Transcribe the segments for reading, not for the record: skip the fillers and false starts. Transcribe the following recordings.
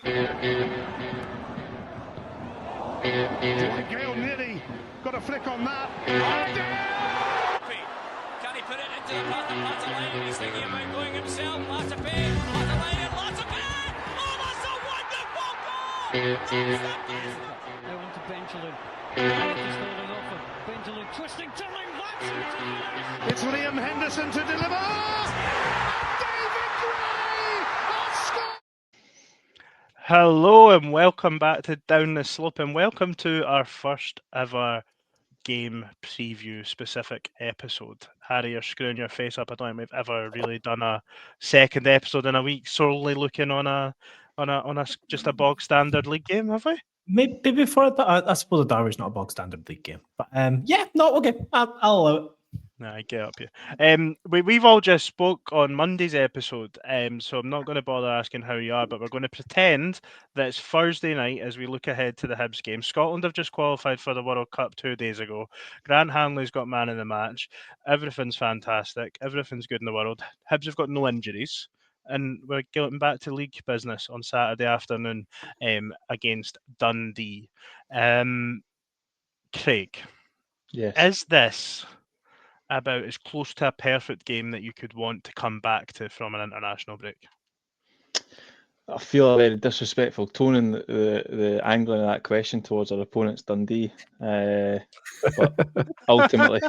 Gale nearly got a flick on that. Can he put it into the path of Latterline? He's thinking about going himself. Latterline and Latterline! Oh, that's a wonderful goal! Now on to Benjamin. Just holding off him. Benjamin twisting, turning, that's It's Liam Henderson to deliver. David Gray has scored. Hello and welcome back to Down the Slope, and welcome to our first ever game preview specific episode. Harry, you're screwing your face up. I don't think we've ever really done a second episode in a week solely looking on a just a bog standard league game, have we? Maybe before that, I suppose a derby's not a bog standard league game, but okay, I'll allow it. Nah, get up here. We've all just spoke on Monday's episode, so I'm not going to bother asking how you are, but we're going to pretend that it's Thursday night as we look ahead to the Hibs game. Scotland have just qualified for the World Cup 2 days ago. Grant Hanley's got man of the match. Everything's fantastic. Everything's good in the world. Hibs have got no injuries. And we're getting back to league business on Saturday afternoon against Dundee. Craig, yes, is this about as close to a perfect game that you could want to come back to from an international break? I feel a very disrespectful tone in the angling of that question towards our opponents, Dundee. But ultimately,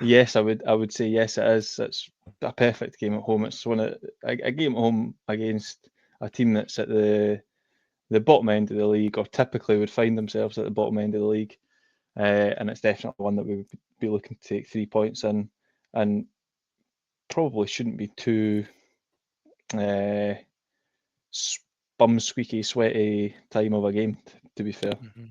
yes, I would say yes, it is. It's a perfect game at home. It's a game at home against a team that's at the bottom end of the league, or typically would find themselves at the bottom end of the league. And it's definitely one that we would be looking to take 3 points in, and probably shouldn't be too bum squeaky, sweaty time of a game, to be fair. Mm-hmm.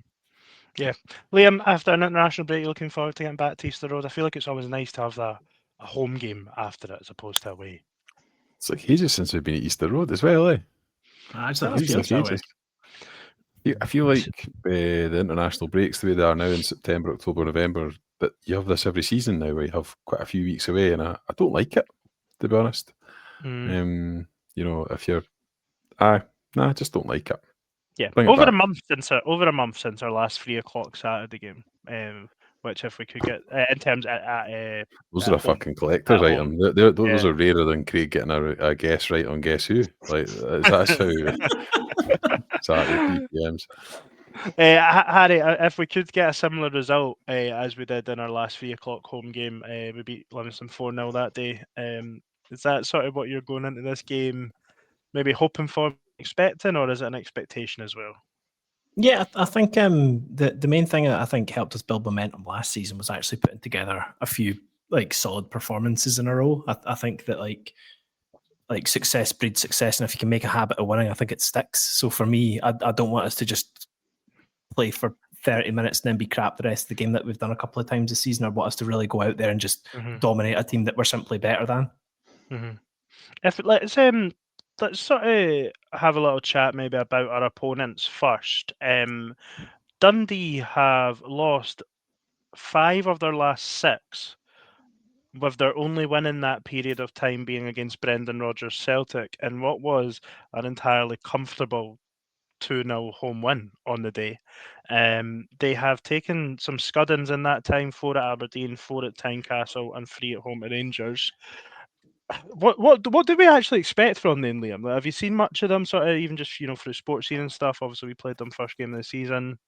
Yeah. Liam, after an international break, you're looking forward to getting back to Easter Road? I feel like it's always nice to have a home game after it as opposed to away. It's like ages since we've been at Easter Road as well, eh? Actually, I feel like the international breaks the way they are now in September, October, November, that you have this every season now where you have quite a few weeks away, and I don't like it, to be honest. If you're I just don't like it. Yeah, over a month since our last 3 o'clock Saturday game, which if we could get in terms those are a fucking collector's item. Those are rarer than Craig getting a guess right on Guess Who. Like that's how Saturday PPMs. Harry, if we could get a similar result as we did in our last 3 o'clock home game, we beat Livingston 4-0 that day. Is that sort of what you're going into this game maybe hoping for, expecting, or is it an expectation as well? Yeah, I think the main thing that I think helped us build momentum last season was actually putting together a few solid performances in a row. I think that like success breeds success, and if you can make a habit of winning, I think it sticks. So for me, I don't want us to just play for 30 minutes and then be crap the rest of the game that we've done a couple of times this season. I want us to really go out there and just dominate a team that we're simply better than. Mm-hmm. Let's sort of have a little chat maybe about our opponents first. Dundee have lost 5 of their last 6, with their only win in that period of time being against Brendan Rodgers' Celtic, in what was an entirely comfortable 2-0 home win on the day. They have taken some scuddings in that time, 4 at Aberdeen, 4 at Tynecastle, and 3 at home at Rangers. What do we actually expect from them, Liam? Have you seen much of them, sort of even just through sports scene and stuff? Obviously, we played them first game of the season.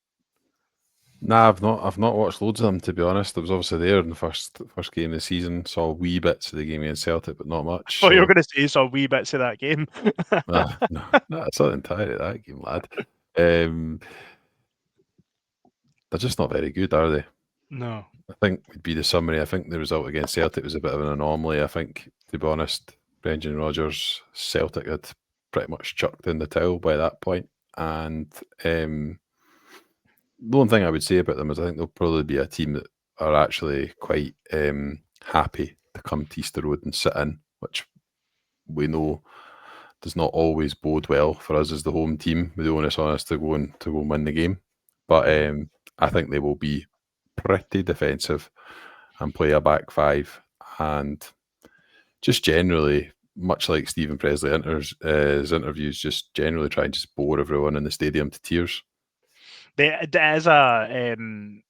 Nah, I've not watched loads of them, to be honest. I was obviously there in the first game of the season. Saw wee bits of the game against Celtic, but not much. Oh, so... you're going to say you saw wee bits of that game? No, I saw the entirety of that game, lad. They're just not very good, are they? No. I think would be the summary. I think the result against Celtic was a bit of an anomaly. I think, to be honest, Brendan Rodgers' Celtic had pretty much chucked in the towel by that point. And the only thing I would say about them is I think they'll probably be a team that are actually quite happy to come to Easter Road and sit in, which we know does not always bode well for us as the home team, with the onus on us to go and win the game. But I think they will be pretty defensive and play a back 5, and just generally much like Stephen Presley his interviews just generally try and just bore everyone in the stadium to tears. There is a.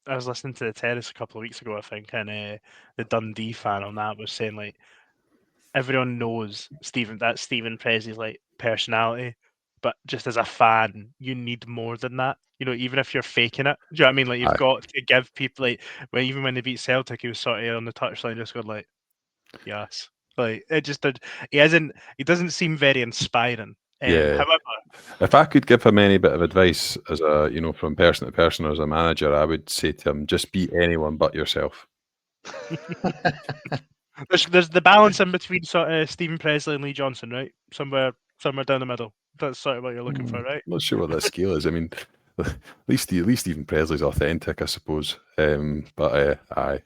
I was listening to the Terrace a couple of weeks ago, I think, and the Dundee fan on that was saying like everyone knows Stephen Presley's like personality, but just as a fan, you need more than that. You know, even if you're faking it, do you know what I mean? Like you've Aye. got to give people like even when they beat Celtic, he was sort of on the touchline just going like, yes, like it just did. He doesn't seem very inspiring. Yeah. However, If I could give him any bit of advice as a, from person to person or as a manager, I would say to him, just beat anyone but yourself. there's the balance in between sort of Stephen Presley and Lee Johnson, right? Somewhere down the middle. That's sort of what you're looking for, right? I'm not sure what that scale is. I mean, at least Stephen Presley's authentic, I suppose. But aye.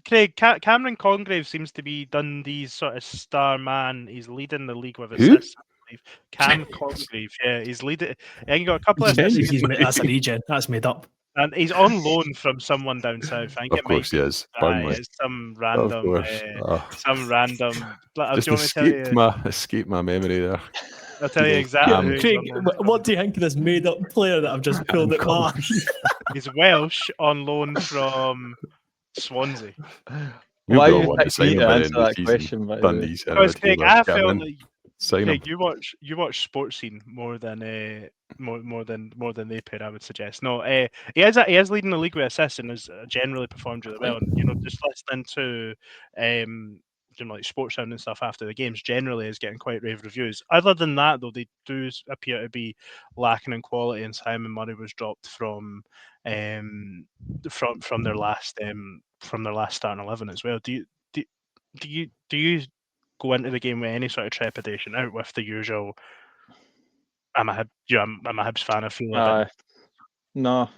Craig, Cameron Congreve seems to be Dundee's sort of star man. He's leading the league with Who? assists, I believe. Cam Congreve, yeah, he's leading. Yeah, he got a couple of assists, That's a regen. That's made up. and he's on loan from someone down south. I think Of course he is. Burnley. it's some Of random, course. Just Just escaped my memory there. I'll tell you exactly. who he's Craig, on loan from. what do you think of this made-up player that I've just pulled at back? He's Welsh on loan from Swansea. We'll Why be all you one to pick sign me him to by the answer end of the that season. question, by the way? Dundee's Because Craig, I feel like sign him. Craig, you watch Sports Scene more than they paid, I would suggest. No, he is leading the league with assists and has generally performed really well. And just listening to like Sports Sound and stuff after the games generally is getting quite rave reviews. Other than that, though, they do appear to be lacking in quality, and Simon Murray was dropped from their last starting 11 as well. Do you go into the game with any sort of trepidation, out with the usual? I'm a Hibs fan. I feel a bit. No,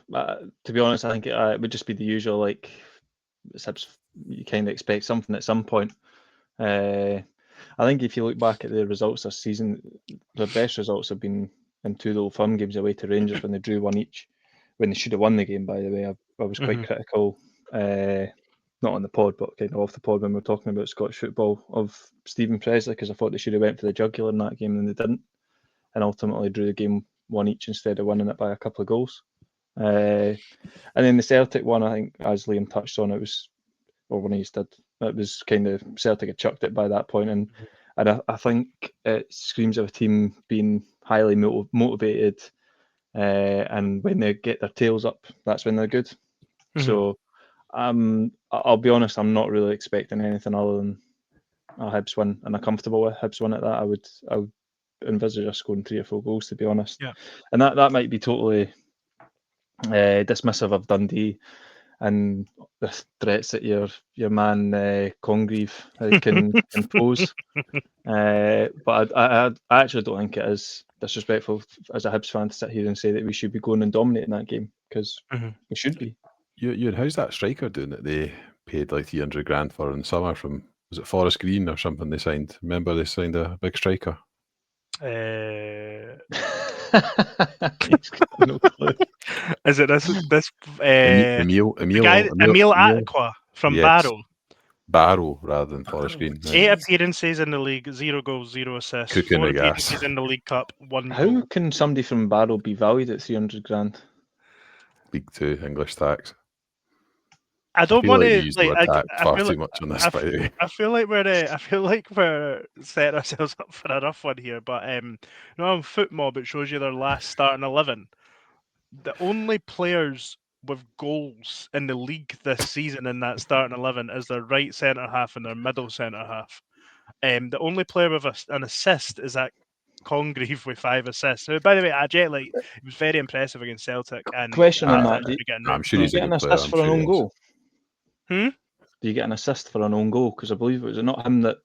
to be honest, I think it would just be the usual. Like Hibs, you kind of expect something at some point. I think if you look back at the results this season, the best results have been in two Old Firm games away to Rangers when they drew one each, when they should have won the game. By the way, I was quite critical, not on the pod, but kind of off the pod when we were talking about Scottish football, of Stephen Presley, because I thought they should have went for the jugular in that game and they didn't, and ultimately drew the game one each instead of winning it by a couple of goals. And then the Celtic one, I think, as Liam touched on, it was, or when he did, it was kind of Celtic had chucked it by that point, and I think it screams of a team being highly motivated, and when they get their tails up, that's when they're good. So I'll be honest, I'm not really expecting anything other than a Hibs win, and a comfortable Hibs win at that. I would envisage us scoring 3 or 4 goals, to be honest. Yeah. And that might be totally dismissive of Dundee and the threats that your man Congreve can pose. But I actually don't think it is disrespectful as a Hibs fan to sit here and say that we should be going and dominating that game, because we should be. How's that striker doing that they paid like 300 grand for in the summer from, was it Forest Green or something they signed? Remember they signed a big striker? No clue. Is it this Emil Atqua from Barrow? Barrow rather than Forest Green. 8 appearances in the league, 0 goals, 0 assists. Cooking 4 the gas. appearances in the League Cup, 1 How goal. can somebody from Barrow be valued at 300 grand? League 2 English tax. I don't want to use the word tax far too much on this, by the way. I feel like we're setting ourselves up for a rough one here. But on FootMob it shows you their last starting 11. The only players with goals in the league this season in that starting 11 is their right centre half and their middle centre half. The only player with an assist is that Congreve with 5 assists. So, by the way, it was very impressive against Celtic. And question on that: I'm sure he's do you get an assist for an own goal? Do you get an assist for an own goal? Because I believe it not him that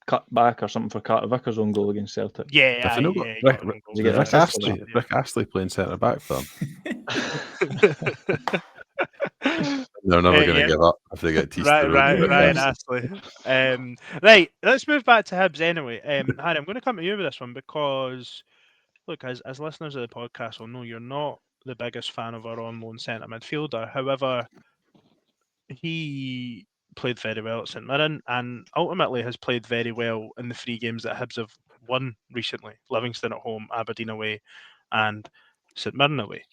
cut back or something for Carter Vickers' own goal against Celtic. Yeah, Rick Astley playing centre back for them. They're never going to give up if they get teased. Right, Astley. Right, let's move back to Hibs anyway. Harry, I'm going to come to you with this one because, look, as listeners of the podcast will know, you're not the biggest fan of our on-loan centre midfielder. However, he played very well at St Mirren, and ultimately has played very well in the 3 games that Hibs have won recently: Livingston at home, Aberdeen away, and St Mirren away.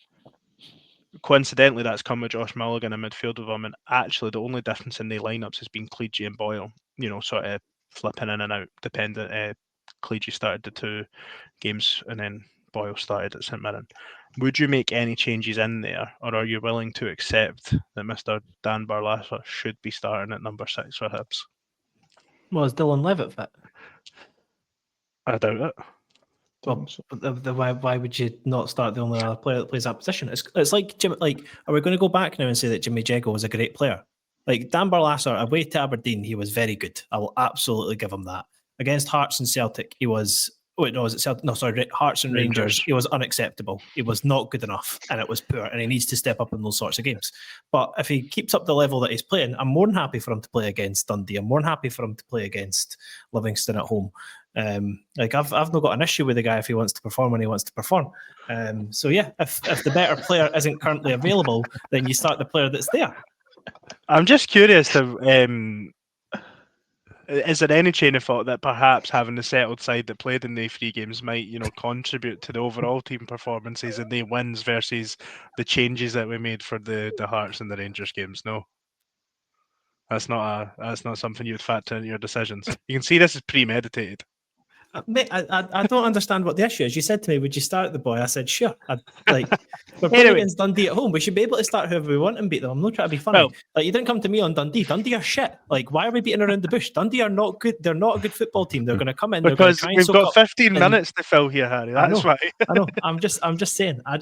Coincidentally, that's come with Josh Mulligan in midfield with him, and actually the only difference in the lineups has been Cleegee and Boyle. Sort of flipping in and out, dependent. Cleegee started the 2 games, and then Boyle started at St Mirren. Would you make any changes in there, or are you willing to accept that Mr. Dan Barlaser should be starting at number 6 for Hibs? Well, is Dylan Levitt fit? I doubt it. Well, why would you not start the only other player that plays that position? It's like Jim. Like, are we going to go back now and say that Jimmy Jeggo was a great player? Like Dan Barlaser, away to Aberdeen, he was very good. I will absolutely give him that. Against Hearts and Celtic, he was. Wait, no, was it Celtic? No, sorry, Hearts and Rangers. He was unacceptable. He was not good enough, and it was poor. And he needs to step up in those sorts of games. But if he keeps up the level that he's playing, I'm more than happy for him to play against Dundee. I'm more than happy for him to play against Livingston at home. I've not got an issue with the guy if he wants to perform when he wants to perform. So yeah, if the better player isn't currently available, then you start the player that's there. I'm just curious to is there any chain of thought that perhaps having the settled side that played in the 3 games might, contribute to the overall team performances and the wins versus the changes that we made for the Hearts and the Rangers games? No. That's not something you would factor into your decisions. You can see this is premeditated. Mate, I don't understand what the issue is. You said to me, would you start the boy? I said, sure. We're playing against Dundee at home. We should be able to start whoever we want and beat them. I'm not trying to be funny. Well, you didn't come to me on Dundee. Dundee are shit. Like, why are we beating around the bush? Dundee are not good. They're not a good football team. They're going to come in. Because we've got 15 minutes to fill here, Harry. That's why. I know. I'm just saying. I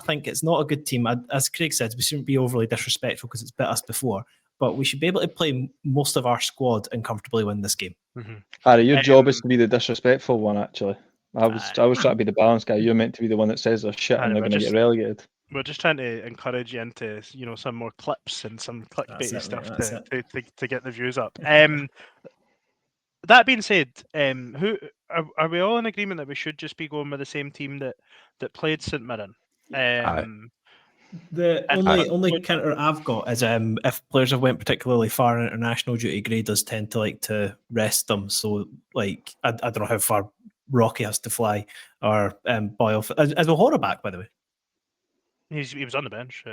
think it's not a good team. As Craig said, we shouldn't be overly disrespectful because it's bit us before. But we should be able to play most of our squad and comfortably win this game. Mm-hmm. Harry, your job is to be the disrespectful one, actually. I was trying to be the balanced guy. You're meant to be the one that says they're shit and they're going to get relegated. We're just trying to encourage you into, some more clips and some clickbaity stuff to get the views up. That being said, who are we all in agreement that we should just be going with the same team that played St Mirren? The only counter I've got is if players have went particularly far in international duty, Gray does tend to like to rest them. So, like, I don't know how far Rocky has to fly or Boyle. Is O'Hara back, by the way? He was on the bench.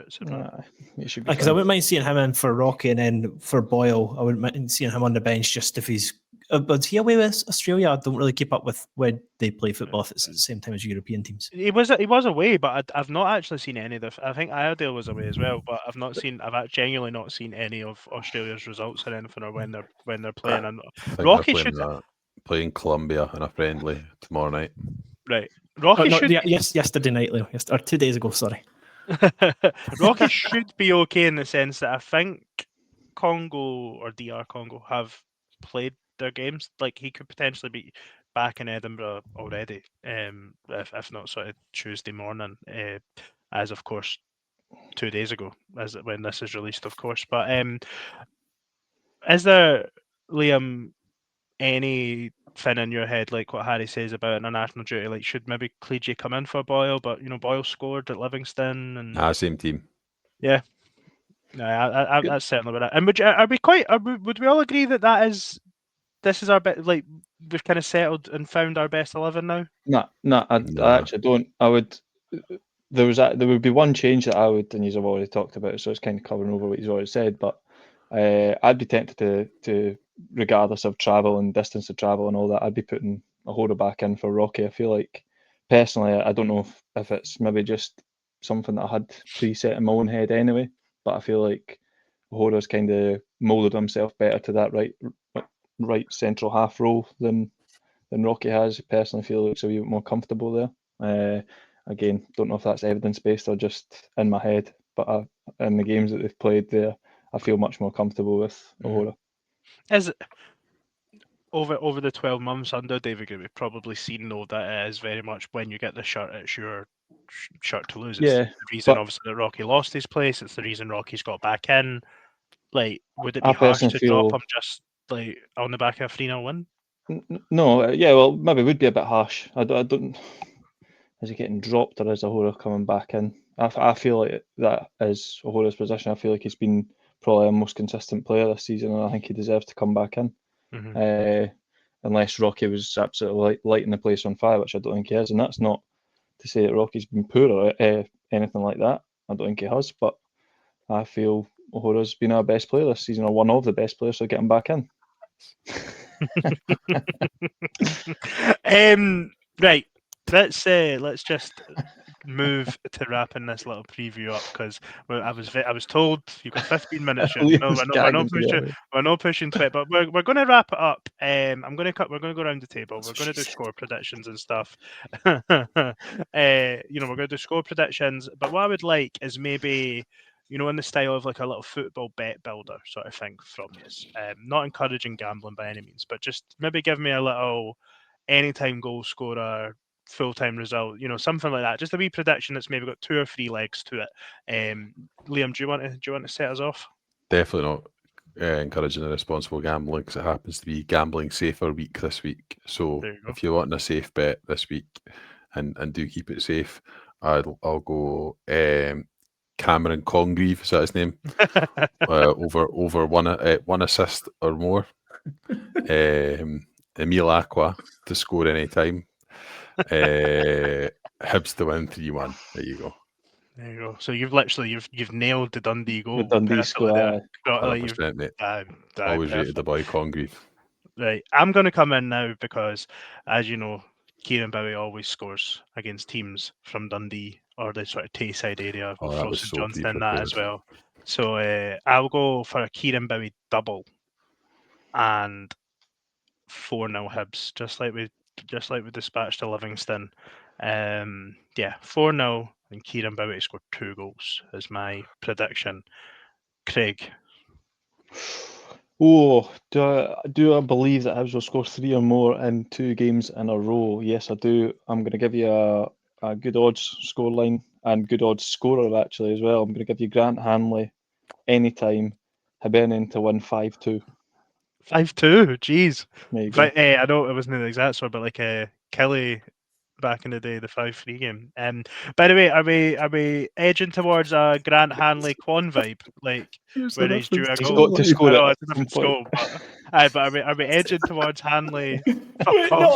Because I wouldn't mind seeing him in for Rocky, and then for Boyle, I wouldn't mind seeing him on the bench just if he's. But he away with Australia? I don't really keep up with when they play football if it's at the same time as European teams. He was away, but I've not actually seen any of the. I think Iredale was away as well, but I've genuinely not seen any of Australia's results or anything, or when they're playing. And Rocky should playing Colombia in a friendly tomorrow night. Right, Rocky should. Yesterday night, Leo, or 2 days ago. Sorry. Rocky should be okay in the sense that I think Congo or DR Congo have played their games. Like, he could potentially be back in Edinburgh already, if not sort of Tuesday morning, as of course 2 days ago, as when this is released, of course. But is there, Liam, anything in your head like what Harry says about international duty? Like, should maybe Cleegee come in for Boyle? But Boyle scored at Livingston, and same team. Yeah, no, that's certainly what. And would we all agree that this is our best? Like, we've kind of settled and found our best 11 now. No, I actually don't. I would. There would be one change that I would, and you've already talked about it, so it's kind of covering over what he's already said. But I'd be tempted to, regardless of travel and distance of travel and all that, I'd be putting O'Hara back in for Rocky. I feel like, personally, I don't know if it's maybe just something that I had preset in my own head anyway, but I feel like O'Hara's kind of moulded himself better to that right central half role than Rocky has. I personally feel looks a wee bit more comfortable there. Again, don't know if that's evidence-based or just in my head, but in the games that they've played there, I feel much more comfortable with O'Hara. Is over the 12 months under David Gray, we've probably seen though that it is very much when you get the shirt, it's your shirt to lose. It's the reason obviously that Rocky lost his place. It's the reason Rocky's got back in. Like, would it be harsh to drop him just like on the back of a 3-0 win? No, well, maybe it would be a bit harsh. I don't. Is he getting dropped or is O'Hara coming back in? I feel like that is O'Hara's position. I feel like he's been probably our most consistent player this season, and I think he deserves to come back in. Unless Rocky was absolutely lighting the place on fire, which I don't think he is, and that's not to say that Rocky's been poor or anything like that. I don't think he has, but I feel O'Hara's been our best player this season, or one of the best players, so get him back in. Right, let's just move to wrapping this little preview up, because I was told you've got 15 minutes. We're not pushing 20, but we're going to wrap it up. We're going to go around the table. We're going to do score predictions and stuff. We're going to do score predictions. But what I would like is maybe, in the style of like a little football bet builder sort of thing from you. Not encouraging gambling by any means, but just maybe give me a little anytime goal scorer, full-time result, something like that. Just a wee prediction that's maybe got 2 or 3 legs to it. Liam, do you want to set us off? Definitely not encouraging irresponsible gambling, because it happens to be gambling safer week this week. So if you're wanting a safe bet this week, and do keep it safe, I'll go Cameron Congreve, is that his name? over one assist or more. Emile Aqua to score any time. Hibs to win 3-1. There you go. There you go. So you've nailed the Dundee goal. The Dundee score. 100%, mate. Always rated the boy Congreve. Right, I'm going to come in now because, as you know, Kieran Bowie always scores against teams from Dundee or the sort of Tayside area. We'll throw St Johnstone in that as well. So I'll go for a Kieran Bowie double and 4-0 Hibs, just like we dispatched to Livingston. 4-0, and Kieran Bowie scored 2 goals is my prediction. Craig. Oh, do I believe that Hibs will score 3 or more in 2 games in a row? Yes, I do. I'm going to give you a good odds scoreline and good odds scorer actually as well. I'm going to give you Grant Hanley anytime, Hibernian to win 5-2. 5-2, jeez. But, I know it wasn't the exact score, but like Kelly back in the day, the 5-3 game. By the way, are we edging towards a Grant Hanley Quan vibe, like where he's due a goal? Got to score it. It's a different score, but are we edging towards Hanley? No.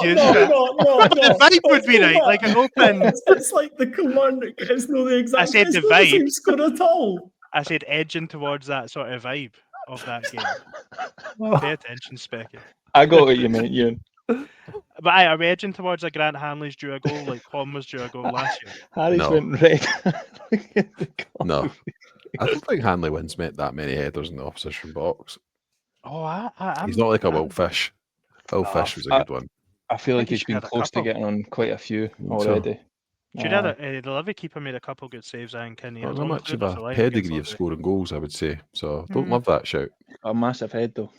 The vibe would be right, like an open. It's like the command. It's not the exact. I said the vibe. Same score at all. I said edging towards that sort of vibe of that game. Pay attention, Specky. I got what you meant, Ian. But are we edging towards a Grant Hanley's due a goal like Quan was due a goal last year? Harry's went red. No. I don't think Hanley wins that many headers in the opposition box. Oh, he's not like a Will Fish. Will Fish was a good one. I feel like he's been close to getting on quite a few already. The Levy keeper made a couple good saves, I think. Not much of a pedigree of scoring goals, I would say. So don't love that shout. A massive head though.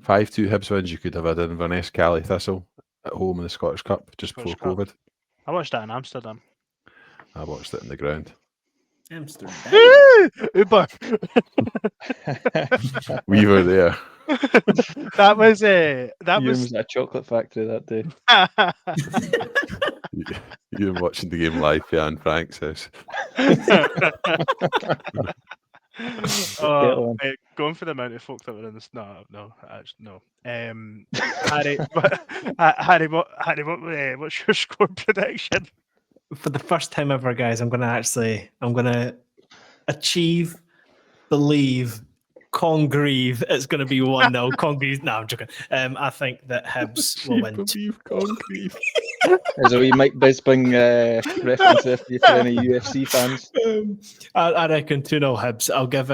5-2 Hibs wins. You could have had Inverness Cali Thistle at home in the Scottish Cup just before COVID. I watched that in Amsterdam. I watched it in the ground. Amsterdam. Uber. We were there. That was was a chocolate factory that day. You were watching the game live, yeah, in Frank's house. Going for the amount of folk that were in this. No. Harry, what's your score prediction? For the first time ever, guys, I'm gonna believe Congreve. It's going to be 1-0. Congreve. No, I'm joking. I think that Hibs will win. Congreve. There's a wee Mike Bisping reference there for any UFC fans. I reckon 2-0 Hibs. I'll give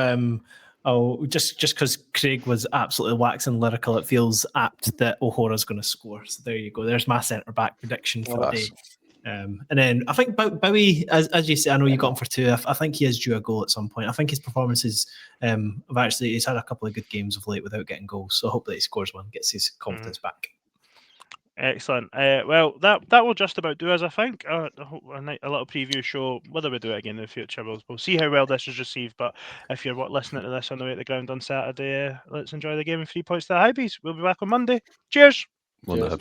just because Craig was absolutely waxing lyrical, it feels apt that O'Hara's going to score. So there you go. There's my centre back prediction for the day. And then I think Bowie, as you say, I know you got him for 2. I think he is due a goal at some point. I think his performances he's had a couple of good games of late without getting goals. So I hope that he scores one, gets his confidence back. Excellent. Well, that will just about do us, I think. A little preview show. Whether we do it again in the future, we'll see how well this is received. But if you're listening to this on the way to the ground on Saturday, let's enjoy the game and 3 points to the Hibs. We'll be back on Monday. Cheers. Cheers.